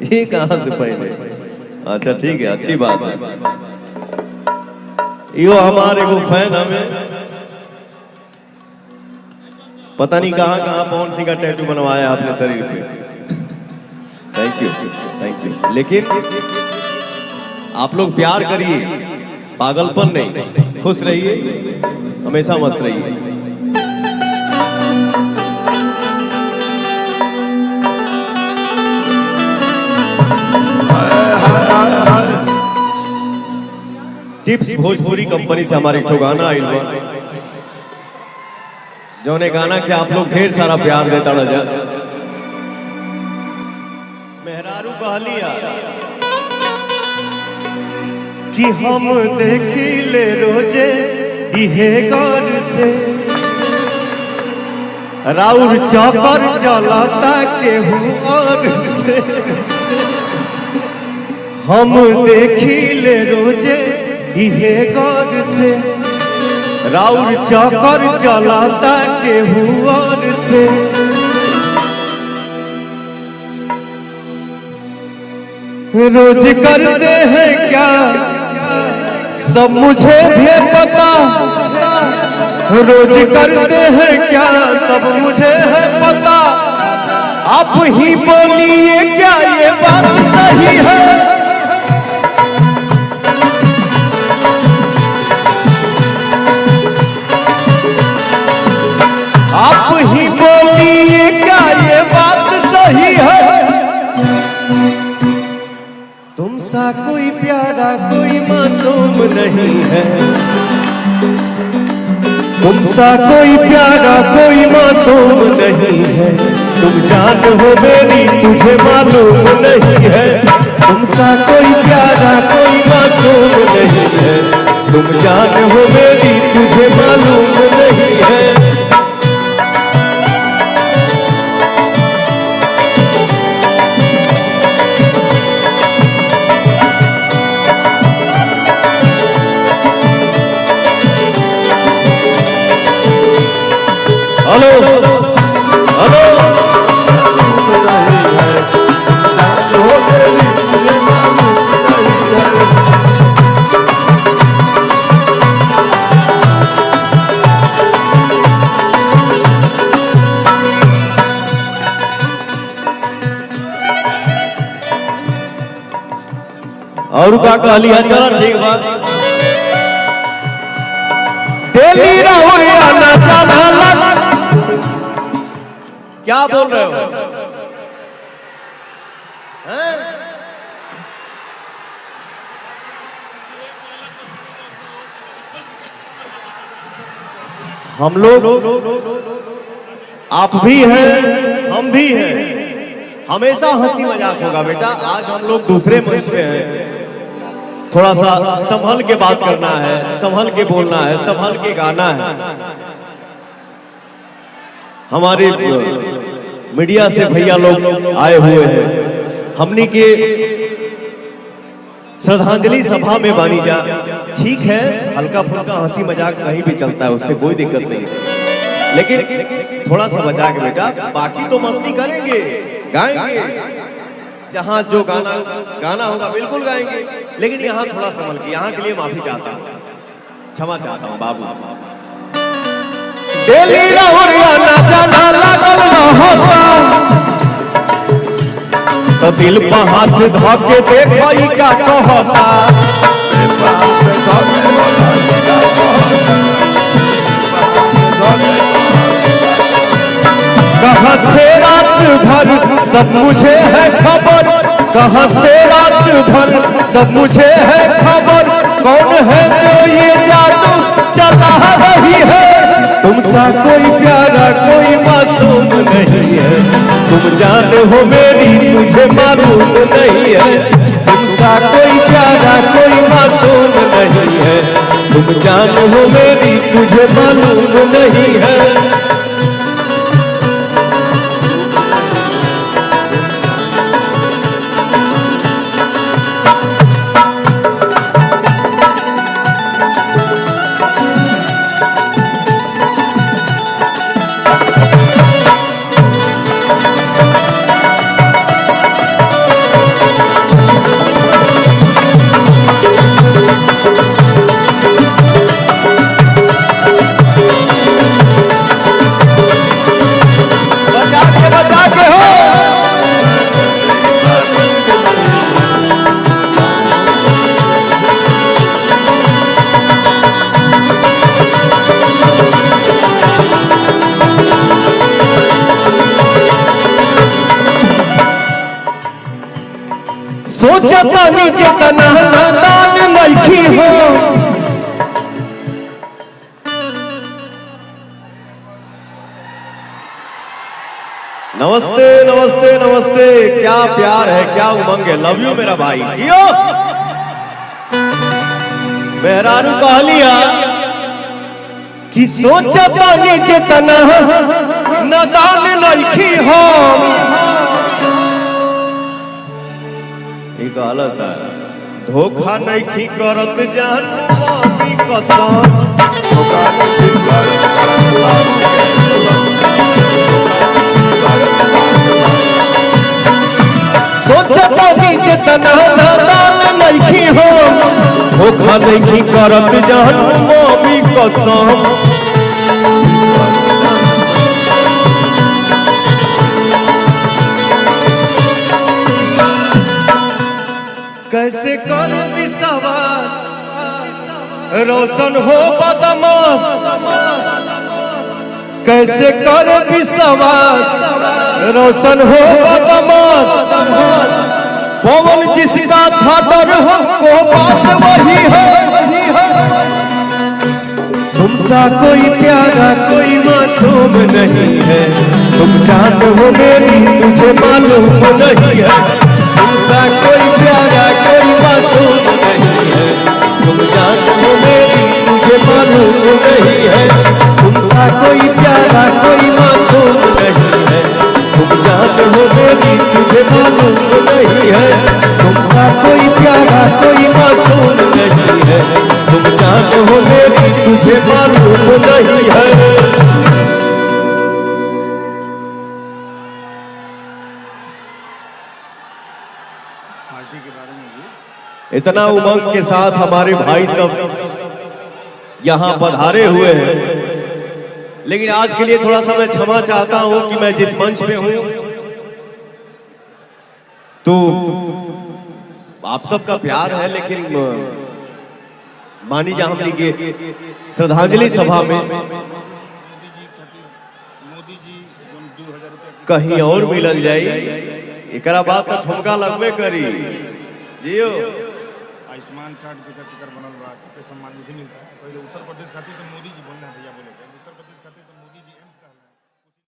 ये कहां से पहले? अच्छा ठीक है, अच्छी बात है। यो हमारे को फैन हमें पता नहीं कहां कहां पवन सिंह का टैटू बनवाया आपने शरीर पे। Thank you, thank you. लेकिन आप लोग प्यार करिए, पागलपन नहीं, खुश रहिए, हमेशा मस्त रहिए। टिप्स भोजपुरी कंपनी से हमारे एक गाना आइल बा, जौने गाना के आप लोग ढेर सारा प्यार देता जा। मेहरारू कहलिया कि हम देखी ले रोजे इहे गौर से, राउर चौपर चलता केहू और से। हम देखी ले रोजे इहे गौर से, राउर चौपर चलता केहू और से। रोज करते हैं क्या सब मुझे भी पता, रोज करते हैं क्या सब मुझे है पता। आप ही बोलिए क्या ये बात सही है? आप ही बोलिए क्या ये बात सही है? तुमसा कोई प्यारा कोई मासूम नहीं है, तुमसा कोई प्यारा कोई मासूम नहीं है। तुम जान हो मेरी तुझे मालूम नहीं है। तुमसा कोई प्यारा कोई मासूम नहीं है, तुम जान हो मेरी तुझे मालूम नहीं है। हेलो हेलो, और का कहलिया चला ठीक बात। डेली रहो या ना जाना लगा, क्या बोल रहे हो? हम लोग, आप भी हैं हम भी हैं, हमेशा हंसी मजाक होगा बेटा। आज हम लोग दूसरे मंच पे हैं, थोड़ा सा संभल के बात करना है, संभल के बोलना है, संभल के गाना है। हमारे मीडिया से भैया लोग आए हुए हैं, हमने के श्रद्धांजलि सभा में बानी जा। ठीक है, हल्का फुल्का हंसी मजाक कहीं भी चलता है, उससे कोई दिक्कत नहीं, लेकिन थोड़ा सा बचा के बेटा। बाकी तो मस्ती करेंगे, गाएंगे, जहां जो गाना होगा बिल्कुल गाएंगे, लेकिन यहाँ थोड़ा संभल के, यहाँ के लिए माफी चाहता हूँ, क्षमा चाहता हूँ बाबू। डेली रहुरिया ना जाना लागल होता, तो दिल पर हाथ धोके देखो ई का कहता। कहाँ से रात भर सब मुझे है खबर, कहाँ से रात भर सब मुझे है खबर। कौन है जो ये जादू चला रही है? तुमसा कोई प्यारा कोई मासूम नहीं है, तुम जान हो मेरी तुझे मालूम नहीं है। तुमसा कोई प्यारा कोई मासूम नहीं है, तुम जान हो मेरी तुझे मालूम नहीं है। सोचा तानी जितना नादान लड़की हो। नमस्ते नमस्ते नमस्ते, क्या प्यार है, क्या उमंग है। लव यू मेरा भाई, जियो। मेहरारू कह लिया कि सोचा तानी जितना नादान लड़की हो। एक अलग सा धोखा नहीं करत जान मामी कसम। धोखा नहीं सोचा तानी जितना नादान लड़की हो। धोखा नहीं करत जान मामी कसम। कैसे करो विश्वास रोशन हो बदमाश। कैसे करो विश्वास रोशन हो बदमाश। पवन जिसका था डर हमको बात वही है। तुमसा कोई प्यारा कोई मासूम नहीं है। तुम जान हो मेरी तुझे मालूम नहीं है। तुमसा कोई प्यारा कोई मासूम नहीं है। तुम जान हो मेरी तुझे मालूम नहीं है। तुमसा कोई प्यारा कोई मासूम नहीं है। तुम जान हो मेरी तुझे मालूम नहीं है। तुमसा कोई प्यारा कोई मासूम नहीं है। तुम जान हो मेरी तुझे मालूम नहीं है। इतना उमंग के साथ हमारे भाई सब यहाँ पधारे हुए हैं, लेकिन आज के लिए थोड़ा सा मैं क्षमा चाहता हूं कि मैं जिस मंच पे हूं तो आप सबका प्यार है, लेकिन मानी जा हमने के श्रद्धांजलि सभा में कहीं और मिलल जाई। एकरा बात तो ठुमका लगबे करी। जियो आयुष्मान कार्ड के बनल बा, सम्मान निधि मिलता है। पहले उत्तर प्रदेश खातिर तो मोदी जी बोलना